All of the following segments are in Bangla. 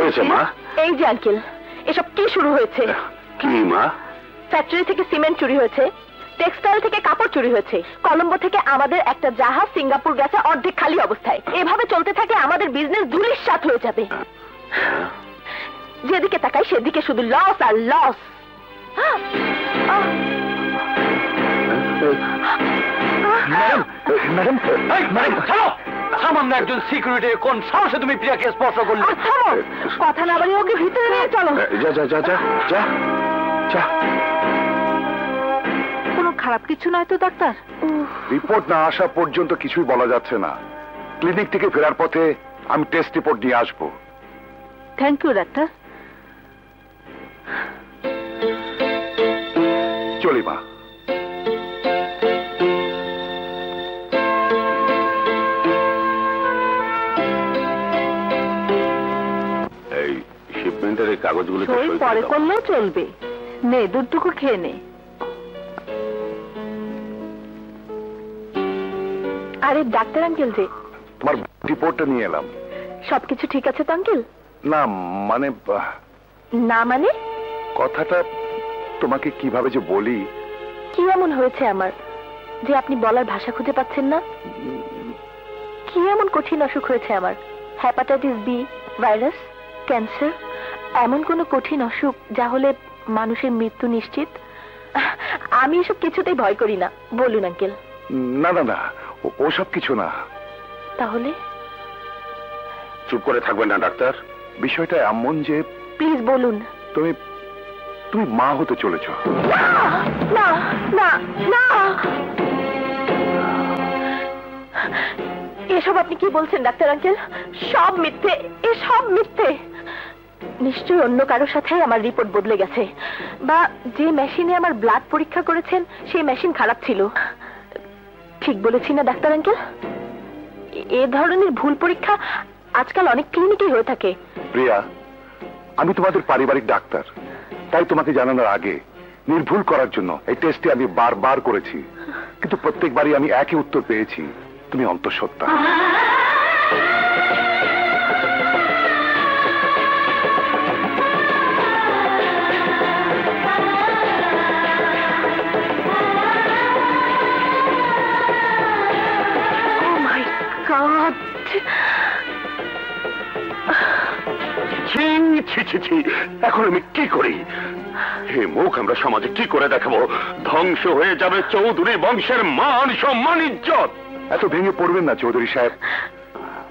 হয়েছে মা? এই যে আঙ্কেল, এসব কি শুরু হয়েছে? কি মা? ফ্যাক্টরি থেকে সিমেন্ট চুরি হয়েছে, টেক্সটাইল থেকে কাপড় চুরি হয়েছে, কলম্বো থেকে আমাদের একটা জাহাজ সিঙ্গাপুর গেছে অর্ধেক খালি অবস্থায়। এভাবে চলতে থাকে আমাদের বিজনেস ধূলিসাৎ হয়ে যাবে। যেদিকে তাকাই সেদিকে শুধু লস আর লস। ম্যাডাম, ম্যাডাম ছাড়ো! সামান্য একজন সিকিউরিটি কোন সাহসে তুমি প্রিয়াকে স্পর্শ করলে? কথা না বলে ওকে ভিতরে নিয়ে চলো। যা যা যা যা যা যা। কোনো খারাপ কিছু নয় তো ডাক্তার? রিপোর্ট না আসা পর্যন্ত কিছুই বলা যাচ্ছে না। ক্লিনিক থেকে ফেরার পথে আমি টেস্ট রিপোর্ট নিয়ে আসবো। Thank you doctor. চলি মা। এই শিপমেন্টের এই কাগজগুলো পরে করলেও চলবে। নে, দুধটুকু খেয়ে নে। আরে ডাক্তার আঙ্কেল যে, তোমার রিপোর্টটা নিয়ে এলাম। সবকিছু ঠিক আছে তো আঙ্কেল? না মানে না মানে? কথাটা তোমাকে কিভাবে যে বলি। কি এমন হয়েছে আমার যে আপনি বলার ভাষা খুঁজে পাচ্ছেন না? কি এমন কঠিন অসুখ হয়েছে আমার? হেপাটাইটিস বি, ভাইরাস, ক্যান্সার, এমন কোন কঠিন অসুখ যা হলে মানুষের মৃত্যু নিশ্চিত? আমি এসব কিছুতেই ভয় করি না। বলুন আঙ্কেল। না না না, ওসব কিছু না। তাহলে? চুপ করে থাকবেন না ডাক্তার। বিষয়টা এমন যে, প্লিজ বলুন। তুমি মা হতে চলেছ। না না না, এসব আপনি কি বলছেন ডাক্তার আঙ্কেল? সব মিথ্যে, এসব মিথ্যে। নিশ্চয়ই অন্য কারোর সাথে আমার রিপোর্ট বদলে গেছে, বা যে মেশিনে আমার ব্লাড পরীক্ষা করেছেন সেই মেশিন খারাপ ছিল। ঠিক বলেছি না ডাক্তার আঙ্কেল? এ ধরনের ভুল পরীক্ষা আজকাল অনেক ক্লিনিকে হয়ে থাকে। প্রিয়া, আমি তোমাদের পারিবারিক ডাক্তার, তাই তোমাকে জানানোর আগে নির্ভুল করার জন্য এই টেস্টটি আমি বারবার করেছি, কিন্তু প্রত্যেকবারই আমি একই উত্তর পেয়েছি, তুমি অন্তঃসত্ত্বা। এখন আমি কি করি? এই মুখ আমরা সমাজে কি করে দেখাবো? ধ্বংস হয়ে যাবে চৌধুরী বংশের মান সম্মান ইজ্জত। এত ভেঙে পড়বেন না চৌধুরী সাহেব,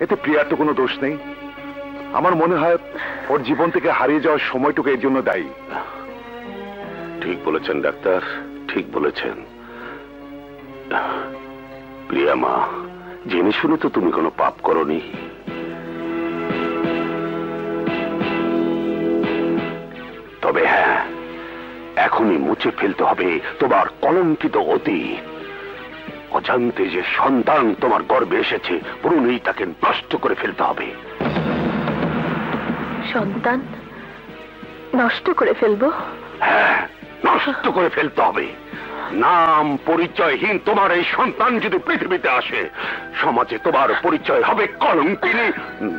এতে প্রিয়ার তো কোনো দোষ নেই। আমার মনে হয় ওর জীবন থেকে হারিয়ে যাওয়ার সময়টুকু এর জন্য দায়ী। ঠিক বলেছেন ডাক্তার, ঠিক বলেছেন। প্রিয়া মা, জেনে শুনে তো তুমি কোনো পাপ করনি। তবে হ্যাঁ, এখনই মুছে ফেলতে হবে তোমার কলঙ্কিত অতীত। অজান্তে যে সন্তান তোমার গর্ভে এসেছে, পুরোই তাকে নষ্ট করে ফেলতে হবে। সন্তান নষ্ট করে ফেলবো? হ্যাঁ, নষ্ট করে ফেলতে হবে। নাম পরিচয়হীন তোমার এই সন্তান যদি পৃথিবীতে আসে, সমাজে তোমার পরিচয় হবে কলঙ্কিনী,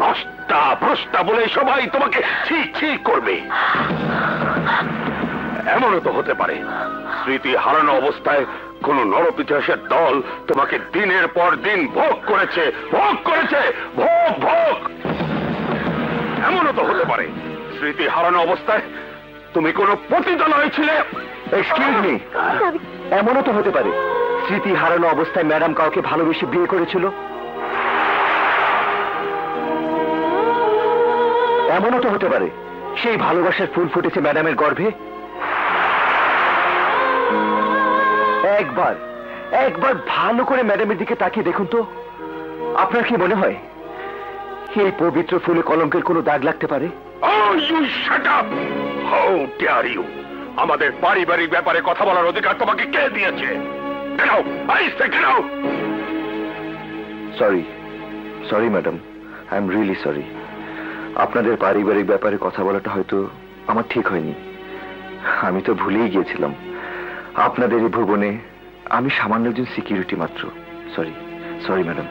নষ্টা ভ্রষ্টা বলে সবাই তোমাকে ছি ছি করবে। এমনও তো হতে পারে স্মৃতি হারানো অবস্থায় কোন নরপিশাচের দল তোমাকে দিনের পর দিন ভোগ করেছে, ভোগ করেছে, ভোগ ভোগ। এমনও তো হতে পারে স্মৃতি হারানো অবস্থায় তুমি কোন পতিতালয়ে ছিলে। এক্সকিউজ মি, এমনও তো হতে পারে স্মৃতি হারানো অবস্থায় ম্যাডাম কাউকে ভালোবেসে বিয়ে করেছিল। এমনও তো হতে পারে সেই ভালোবাসার ফুল ফুটেছে ম্যাডামের গর্ভে। একবার একবার ভালো করে ম্যাডামের দিকে তাকিয়ে দেখুন তো, আপনার কি মনে হয় এই পবিত্র ফুলে কলঙ্কের কোনো দাগ লাগতে পারে? Oh, you shut up! How dare you! আমাদের পারিবারিক ব্যাপারে কথা বলার অধিকার তোমাকে কে দিয়েছে? Get out! I say get out! Sorry madam, I am really sorry. আপনাদের পারিবারিক ব্যাপারে কথা বলাটা হয়তো আমার ঠিক হয়নি। আমি তো ভুলেই গিয়েছিলাম আপনাদের এই ভুবনে আমি সামান্য একজন সিকিউরিটি মাত্র। Sorry madam.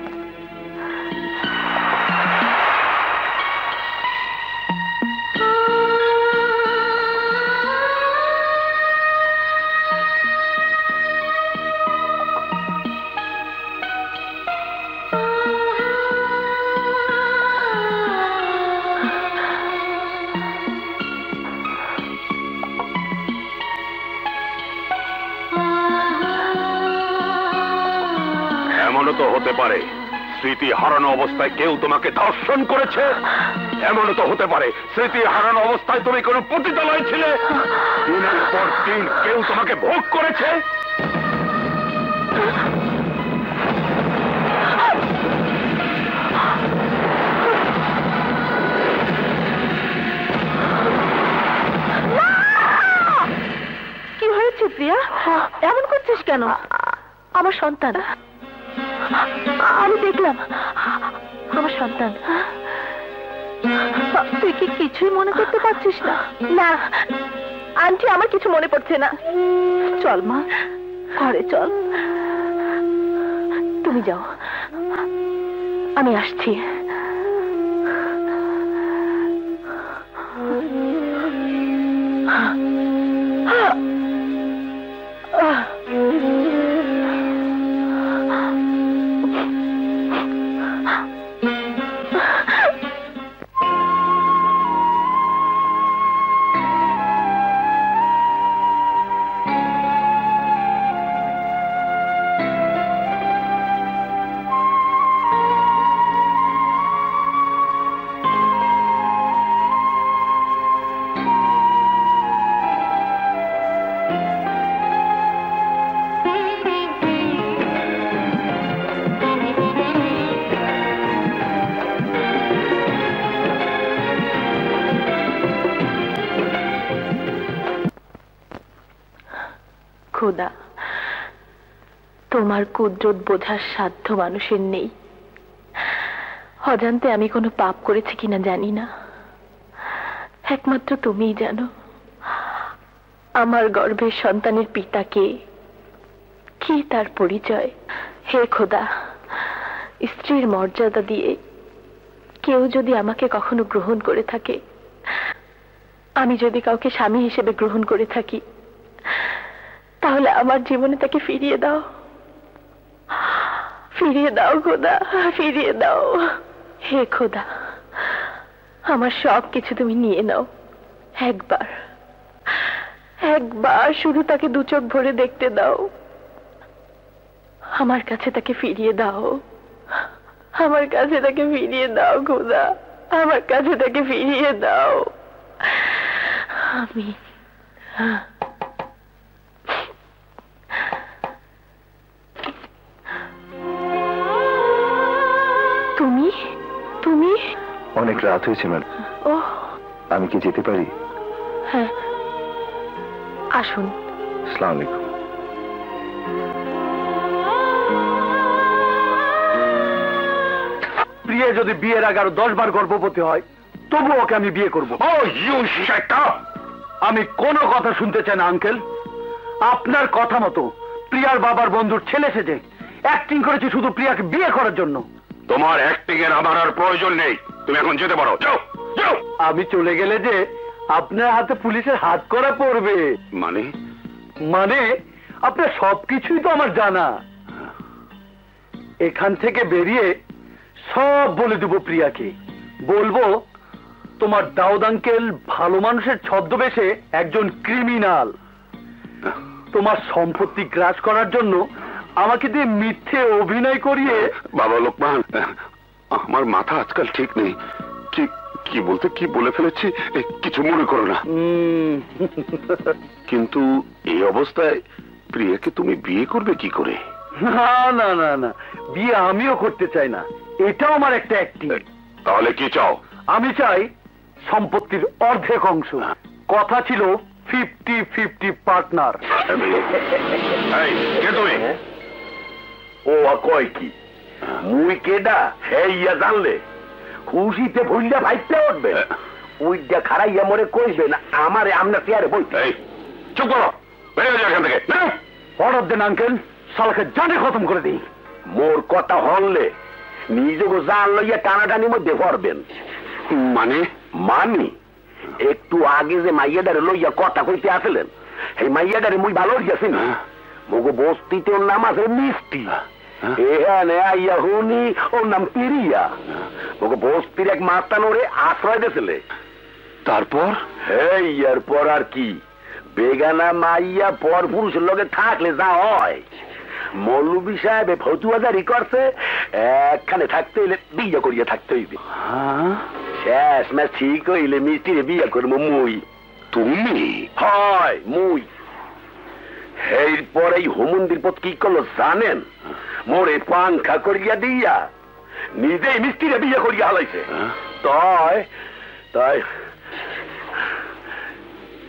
হতে পারে স্মৃতি হারানো অবস্থায় কেউ তোমাকে ধর্ষণ করেছে, এমনও তো হতে পারে স্মৃতি হারানো অবস্থায় তুমি কোনো পতিতালয় ছিলে, দিনের পর দিন কেউ তোমাকে ভোগ করেছে। কি হয়েছে প্রিয়া, এমন করছিস কেন? আমার সন্তান, আমি দেখলাম আমার সন্তান। তুই কি কিছুই মনে করতে পারছিস না? না আন্টি, আমার কিছু মনে পড়ছে না। চল মা, ঘরে চল। তুমি যাও, আমি আসছি। খোদা, তোমার কুদরত বোঝার সাধ্য মানুষের নেই। অজান্তে আমি কোনো পাপ করেছি কিনা জানি না, একমাত্র তুমিই জানো। আমার গর্ভের সন্তানের পিতা কে, কি তার পরিচয়? হে খোদা, স্ত্রীর মর্যাদা দিয়ে কেউ যদি আমাকে কখনো গ্রহণ করে থাকে, আমি যদি কাউকে স্বামী হিসেবে গ্রহণ করে থাকি, তাহলে আমার জীবনে তাকে ফিরিয়ে দাও, ফিরিয়ে দাও খোদা, ফিরিয়ে দাও। হে খোদা, আমার সব কিছু তুমি নিয়ে নাও। একবার একবার শুধু তাকে দু চোখ ভরে দেখতে দাও। আমার কাছে তাকে ফিরিয়ে দাও, আমার কাছে তাকে ফিরিয়ে দাও খোদা, আমার কাছে তাকে ফিরিয়ে দাও। আমি তুমি তুমি অনেক রাত হয়েছে ম্যাডাম, ও আমি কি যেতে পারি? হ্যাঁ, আসুন। আসসালামু আলাইকুম। প্রিয়া যদি বিয়ের আগে আরো 10 বার গর্ভবতী হয়, তবু ওকে আমি বিয়ে করব। ও ইউ শাট আপ! আমি কোনো কথা শুনতে চাই না আঙ্কেল। আপনার কথা মতো প্রিয়ার বাবার বন্ধুর ছেলে সেজে অ্যাক্টিং করেছে শুধু প্রিয়াকে বিয়ে করার জন্য। তোমার অ্যাক্টিং এর আমার আর প্রয়োজন নেই, তুমি এখন যেতে পারো, যাও যাও। আমি চলে গেলে যে আপনার হাতে পুলিশের হাত করা পড়বে। মানে? মানে আপনার সবকিছুই তো আমার জানা। এখান থেকে বেরিয়ে সব বলে দেব প্রিয়াকে। বলবো তোমার দাউদ আঙ্কেল ভালো মানুষের ছদ্মবেশে একজন ক্রিমিনাল। তোমার সম্পত্তি গ্রাস করার জন্য আমাকে দিয়ে মিথ্যে অভিনয় করিয়ে। বাবা লোকমান, আমার মাথা আজকাল ঠিক নেই, কি কি বলতে কি বলে ফেলেছি, কিছু মনে করো না। কিন্তু এই অবস্থায় প্রিয়াকে তুমি বিয়ে করবে কি করে? না না না না, বিয়ে আমিও করতে চাই না, এটাও আমার একটা অ্যাক্টিং। তাহলে কি চাও? আমি চাই সম্পত্তির অর্ধেক অংশ। কথা ছিল 50-50 পার্টনার। এই, কে তুমি? ও কয় কি মুই কেডা হেইয়া জানলে খুশিতে ভুললে ভাইতে উঠবে। ওইটা খারাইয়া মরে কইবে না আমারে আমরা চেয়ারে বইতে। এই চুপ করো, বেরিয়ে যাও এখান থেকে। অর্ডার দেন আঙ্কেল, শালাকে জানে খতম করে দিই। মোর কথা হনলে নিজেকে জান লইয়া টানাটানির মধ্যে পড়বেন। মানে? মানি একটু আগে যে মাইয়াডারে লইয়া কথা কইতে আসলেন, এই মাইয়াডারে মুই ভালো হইয়াছি না। মগো বস্তিতে ওর নাম আছে মিষ্টি, এখানে আইয়া হুনি ওর নাম পিরিয়া। মগো বস্তির এক মাস্তানোরে আশ্রয় দিয়েছিলে। তারপর? এই এরপর আর কি, বেগানা মাইয়া পর পুরুষের লগে থাকলে যা হয়, মৌলভী সাহেব ফতুয়া জারি করছে, একখানে থাকতে হইলে বিয়ে করিয়া থাকতে হইবে। শেষ ম্যাচ ঠিক হইলে মিষ্টিরে বিয়ে করবো মুই। তুমি? হয় মুই। এরপর এই হোমন্দির পথ কি করলো জানেন? মোরে পাংখা করিয়া দিয়া নিজেই মিষ্টিরে বিয়ে করিয়া হালাইছে। তাই তাই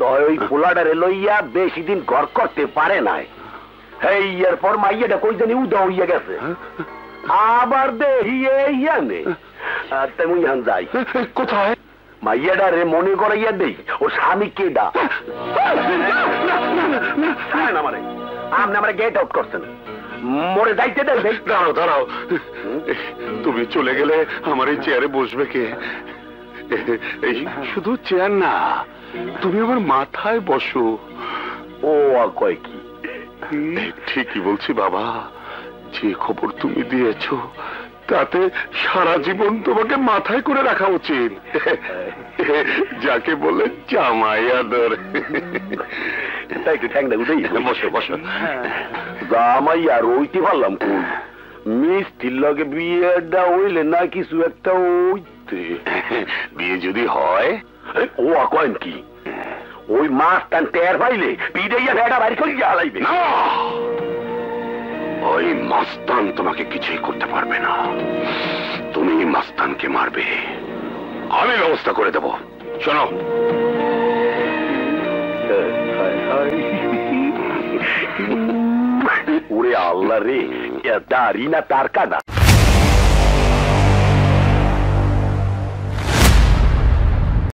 তাই ওই পোলাডারে লইয়া বেশি দিন ঘর করতে পারে নাই। এই এরপর মাইয়াটা কই জানি উদা হইয়া গেছে। আবার দেখিয়ে ইয়ানে তেমন ইহান যাই। কোথায়? মাইয়াডারে মনে করাইয়া দেই ও স্বামী কেডা। আমারে আপনি আমার গেট আউট করছেন, মরে যাইতে দেন। দাঁড়াও দাঁড়াও, তুমি চলে গেলে আমার এই চেয়ারে বসবে কে? এই শুধু চেয়ার না, তুমি আমার মাথায় বসো। ও কয় কি? ঠিকই বলছি বাবা, যে খবর তুমি দিয়েছো তাতে সারা জীবন তোমাকে মাথায় করে রাখা উচিত, যাকে বলে জামাই আদর। একটু ঠ্যাংটা উঠেই বসো বসো। জামাই আর ওইতে পারলাম কোন মিষ্টির লগে বিয়েটা হইলে না কিছু একটা ওইতে। বিয়ে যদি হয়? ও কয়েন কি ওই মাছ টান টের পাইলে পিড়াইয়া ভেড়া বাড়ি করিয়া হালাইবে। ওই মাস্তান তোমাকে কিছুই করতে পারবে না, তুমি মাস্তানকে মারবে, আমি ব্যবস্থা করে দেব। শোনো, ওরে আল্লাহ রে, দাড়ি না তার কানা।